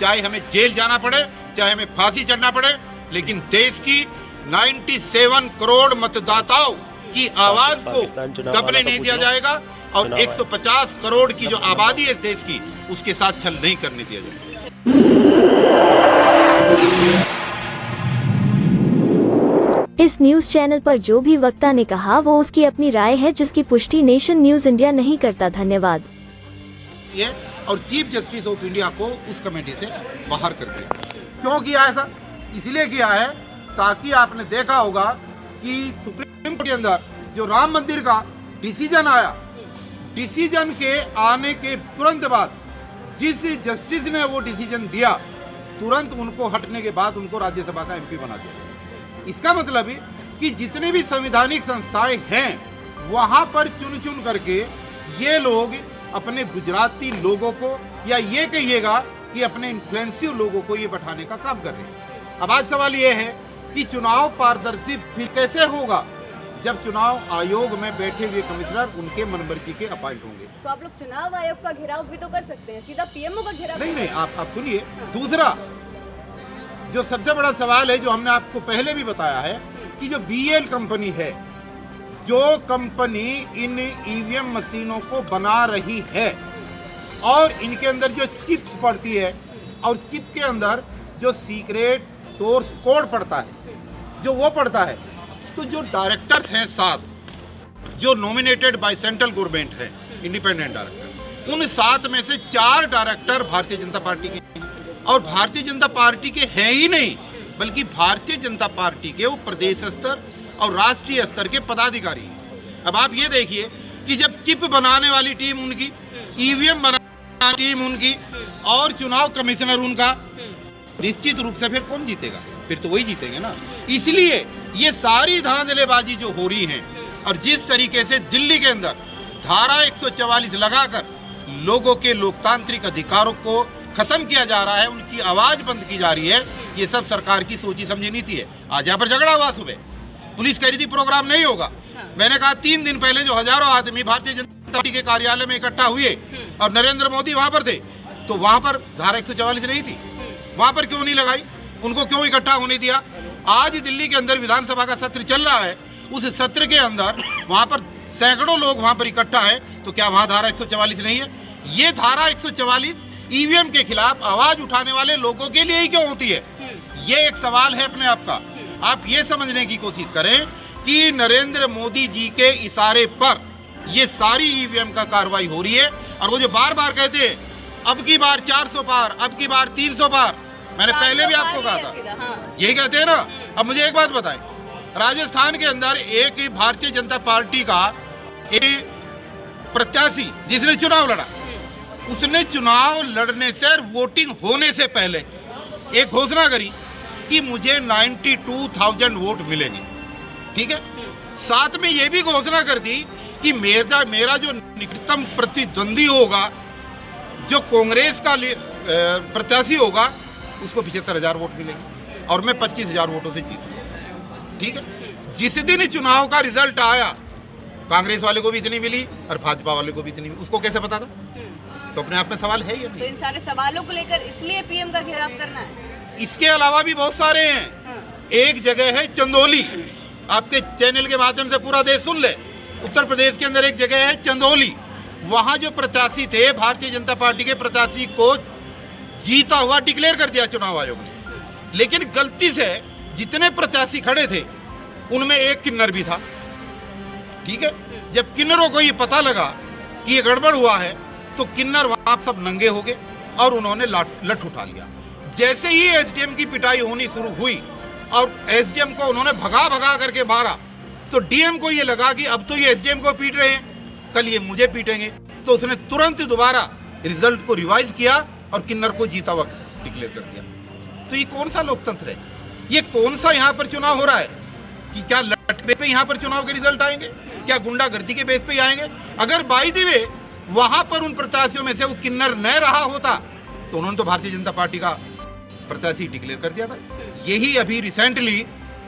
चाहे हमें जेल जाना पड़े, चाहे हमें फांसी चढ़ना पड़े, लेकिन देश की 97 करोड़ मतदाताओं की आवाज को दबने नहीं दिया जाएगा और 150 करोड़ की जो आबादी है इस देश की, उसके साथ छल नहीं करने दिया जाएगा। इस न्यूज चैनल पर जो भी वक्ता ने कहा वो उसकी अपनी राय है, जिसकी पुष्टि नेशन न्यूज इंडिया नहीं करता। धन्यवाद। और चीफ जस्टिस ऑफ इंडिया को उस कमेटी से बाहर कर दिया। क्यों किया ऐसा? इसलिए किया है ताकि आपने देखा होगा कि सुप्रीम कोर्ट के अंदर जो राम मंदिर का डिसीजन आया, डिसीजन के आने के तुरंत बाद जिस जस्टिस ने वो डिसीजन दिया, तुरंत उनको हटने के बाद उनको राज्यसभा का एमपी बना दिया। इसका मतलब है कि जितने भी संवैधानिक संस्थाएं हैं वहां पर चुन चुन करके ये लोग अपने गुजराती लोगों को, या ये कहिएगा कि अपने इन्फ्लुएंसिव लोगों को ये बैठाने का काम कर रहे हैं। अब आज सवाल ये है कि चुनाव पारदर्शी फिर कैसे होगा जब चुनाव आयोग में बैठे हुए कमिश्नर उनके मनमर्जी के अपॉइंट होंगे। तो आप लोग चुनाव आयोग का घेराव भी तो कर सकते हैं, सीधा पीएमओ का घेराव नहीं, आप सुनिए। दूसरा जो सबसे बड़ा सवाल है, जो हमने आपको पहले भी बताया है कि जो बीएल कंपनी है, जो कंपनी इन ईवीएम मशीनों को बना रही है और इनके अंदर जो चिप्स पड़ती है और चिप के अंदर जो सीक्रेट सोर्स कोड पड़ता है, जो वो पड़ता है, तो जो डायरेक्टर्स हैं 7 जो नॉमिनेटेड बाय सेंट्रल गवर्नमेंट है, इंडिपेंडेंट डायरेक्टर, उन 7 में से 4 डायरेक्टर भारतीय जनता पार्टी के, और भारतीय जनता पार्टी के हैं ही नहीं, बल्कि भारतीय जनता पार्टी के वो प्रदेश स्तर और राष्ट्रीय स्तर के पदाधिकारी हैं। अब आप ये देखिए कि जब चिप बनाने वाली टीम उनकी, ईवीएम बनाने वाली टीम उनकी और चुनाव कमिश्नर उनका, निश्चित रूप से फिर कौन जीतेगा? फिर तो वही जीतेंगे ना। इसलिए ये सारी धांधलेबाजी जो हो रही है और जिस तरीके से दिल्ली के अंदर धारा 144 लगाकर लोगों के लोकतांत्रिक अधिकारों को खत्म किया जा रहा है, उनकी आवाज बंद की जा रही है, ये सब सरकार की सोची समझी नीति है। आज यहाँ पर झगड़ा हुआ, सुबह पुलिस कह रही थी प्रोग्राम नहीं होगा। मैंने कहा 3 दिन पहले जो हजारों आदमी भारतीय जनता पार्टी के कार्यालय में इकट्ठा हुए और नरेंद्र मोदी वहां पर थे, तो वहां पर धारा 144 नहीं थी, वहां पर क्यों नहीं लगाई? उनको क्यों इकट्ठा होने दिया? आज दिल्ली के अंदर विधानसभा का सत्र चल रहा है, उस सत्र के अंदर वहां पर सैकड़ों लोग वहां पर इकट्ठा है, तो क्या वहां धारा 144 नहीं है? ये धारा 144 ईवीएम के खिलाफ आवाज उठाने वाले लोगों के लिए ही क्यों होती है? ये एक सवाल है अपने आप का। आप ये समझने की कोशिश करें कि नरेंद्र मोदी जी के इशारे पर ये सारी ईवीएम का कार्रवाई हो रही है, और वो जो बार बार कहते हैं अब की बार 400 पार, अब की बार 300 पार, मैंने पहले भी आपको कहा था, यही कहते हैं ना। अब मुझे एक बात बताएं, राजस्थान के अंदर एक भारतीय जनता पार्टी का एक प्रत्याशी जिसने चुनाव लड़ा, उसने चुनाव लड़ने से, वोटिंग होने से पहले एक घोषणा करी कि मुझे 92,000 वोट मिलेंगे, ठीक है। साथ में ये भी घोषणा कर दी कि मेरा जो निकटतम प्रतिद्वंदी होगा, जो कांग्रेस का प्रत्याशी होगा, उसको 75,000 वोट मिलेंगे और मैं 25,000 वोटों से जीतूंगा, ठीक है। जिस दिन चुनाव का रिजल्ट आया, कांग्रेस वाले को भी इतनी मिली और भाजपा वाले को भी इतनी मिली। उसको कैसे पता था? तो अपने आप में सवाल है या नहीं? तो इन सारे सवालों को लेकर इसलिए पीएम का घेराव करना है। इसके अलावा भी बहुत सारे हैं। एक जगह है चंदौली, आपके चैनल के माध्यम से पूरा देश सुन ले। उत्तर प्रदेश के अंदर एक जगह है चंदौली, वहां जो प्रत्याशी थे, भारतीय जनता पार्टी के प्रत्याशी को जीता हुआ डिक्लेयर कर दिया चुनाव आयोग ने, लेकिन गलती से जितने प्रत्याशी खड़े थे उनमें एक किन्नर भी था, ठीक है। जब किन्नरों को ये पता लगा कि ये गड़बड़ हुआ है, तो किन्नर वहां सब नंगे हो गए और उन्होंने लठ उठा लिया। जैसे ही एसडीएम की पिटाई होनी शुरू हुई और एसडीएम को उन्होंने भगा करके मारा, तो डीएम को ये लगा कि अब तो ये एसडीएम को पीट रहे हैं, कल ये मुझे पीटेंगे, तो उसने तुरंत दोबारा रिजल्ट को रिवाइज किया और किन्नर को जीता हुआ डिक्लेयर कर दिया। तो ये कौन सा लोकतंत्र है? ये कौन सा यहाँ पर चुनाव हो रहा है? कि क्या लटके पे यहाँ पर चुनाव के रिजल्ट आएंगे? क्या गुंडागर्दी के बेस पे आएंगे? अगर बाय द वे वहां पर उन प्रत्याशियों में से वो किन्नर न रहा होता, तो उन्होंने तो भारतीय जनता पार्टी का प्रत्याशी डिक्लेयर कर दिया था। यही अभी रिसेंटली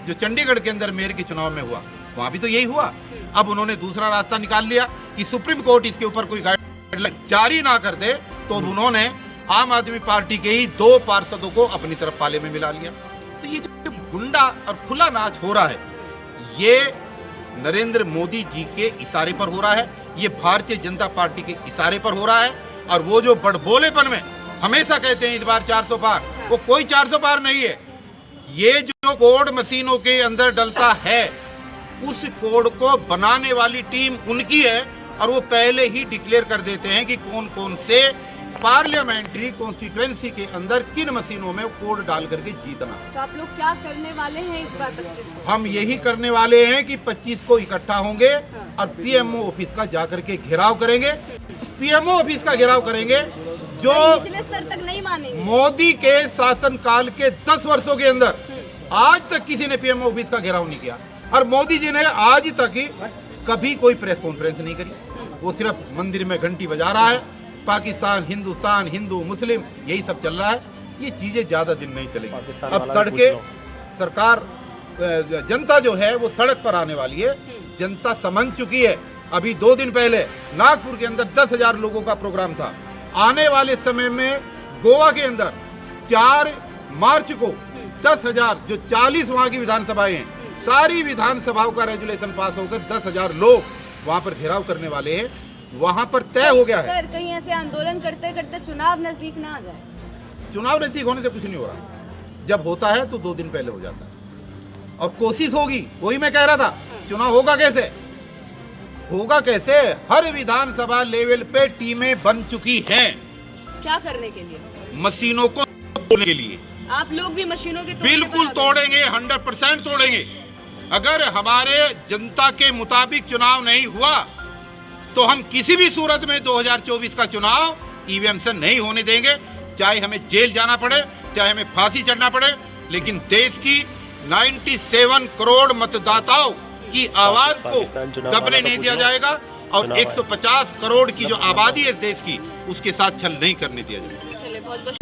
जो चंडीगढ़ के अंदर मेयर के चुनाव में हुआ, वहां भी तो यही हुआ। अब उन्होंने दूसरा रास्ता निकाल लिया कि सुप्रीम कोर्ट इसके ऊपर कोई गाइडलाइन जारी ना कर दे, तो उन्होंने आम आदमी पार्टी के ही 2 पार्षदों को अपनी तरफ पाले में मिला लिया। तो ये जो गुंडा और खुला नाच हो रहा है, ये नरेंद्र मोदी जी के इशारे पर हो रहा है, ये भारतीय जनता पार्टी के इशारे पर हो रहा है। और वो जो बड़बोलेपन में हमेशा कहते हैं इस बार 400 पार, वो कोई 400 पार नहीं है। ये जो कोड मशीनों के अंदर डलता है, उस कोड को बनाने वाली टीम उनकी है और वो पहले ही डिक्लेयर कर देते हैं कि कौन कौन से पार्लियामेंट्री कॉन्स्टिट्यूएंसी के अंदर किन मशीनों में कोड डाल करके जीतना। तो आप लोग क्या करने वाले हैं इस बार 25 को? हम यही करने वाले हैं कि 25 को इकट्ठा होंगे और पीएमओ ऑफिस का जाकर के घेराव करेंगे। पीएमओ ऑफिस का घेराव करेंगे जो निचले स्तर तक नहीं मानेंगे। मोदी के शासनकाल के 10 वर्षों के अंदर आज तक किसी ने पीएमओ ऑफिस का घेराव नहीं किया और मोदी जी ने आज तक ही कभी कोई प्रेस कॉन्फ्रेंस नहीं करी। वो सिर्फ मंदिर में घंटी बजा रहा है। पाकिस्तान, हिंदुस्तान, हिंदू, मुस्लिम, यही सब चल रहा है। ये चीजें ज्यादा दिन नहीं चलेगी। अब सड़कें, सरकार, जनता जो है वो सड़क पर आने वाली है। जनता समझ चुकी है। अभी 2 दिन पहले नागपुर के अंदर 10,000 लोगों का प्रोग्राम था। आने वाले समय में गोवा के अंदर 4 मार्च को 10,000, जो 40 वहाँ की विधानसभाएं हैं, सारी विधानसभाओं का रेजुलेशन पास होकर 10,000 लोग वहाँ पर घेराव करने वाले हैं। वहाँ पर तय हो गया है। सर, कहीं ऐसे आंदोलन करते करते चुनाव नजदीक ना आ जाए? चुनाव नजदीक होने से कुछ नहीं हो रहा। जब होता है तो 2 दिन पहले हो जाता है और कोशिश होगी। वही मैं कह रहा था, चुनाव होगा कैसे? होगा कैसे? हर विधानसभा लेवल पे टीमें बन चुकी हैं। क्या करने के लिए? मशीनों को तोड़ने के लिए। आप लोग भी मशीनों के बिल्कुल तोड़ेंगे, 100% तोड़ेंगे। अगर हमारे जनता के मुताबिक चुनाव नहीं हुआ तो हम किसी भी सूरत में 2024 का चुनाव ईवीएम से नहीं होने देंगे। चाहे हमें जेल जाना पड़े, चाहे हमें फांसी चढ़ना पड़े, लेकिन देश की 97 करोड़ मतदाताओं की आवाज को दबने नहीं दिया जाएगा और 150 करोड़ की जो आबादी है इस देश की, उसके साथ छल नहीं करने दिया जाएगा। चलिए, बहुत बहुत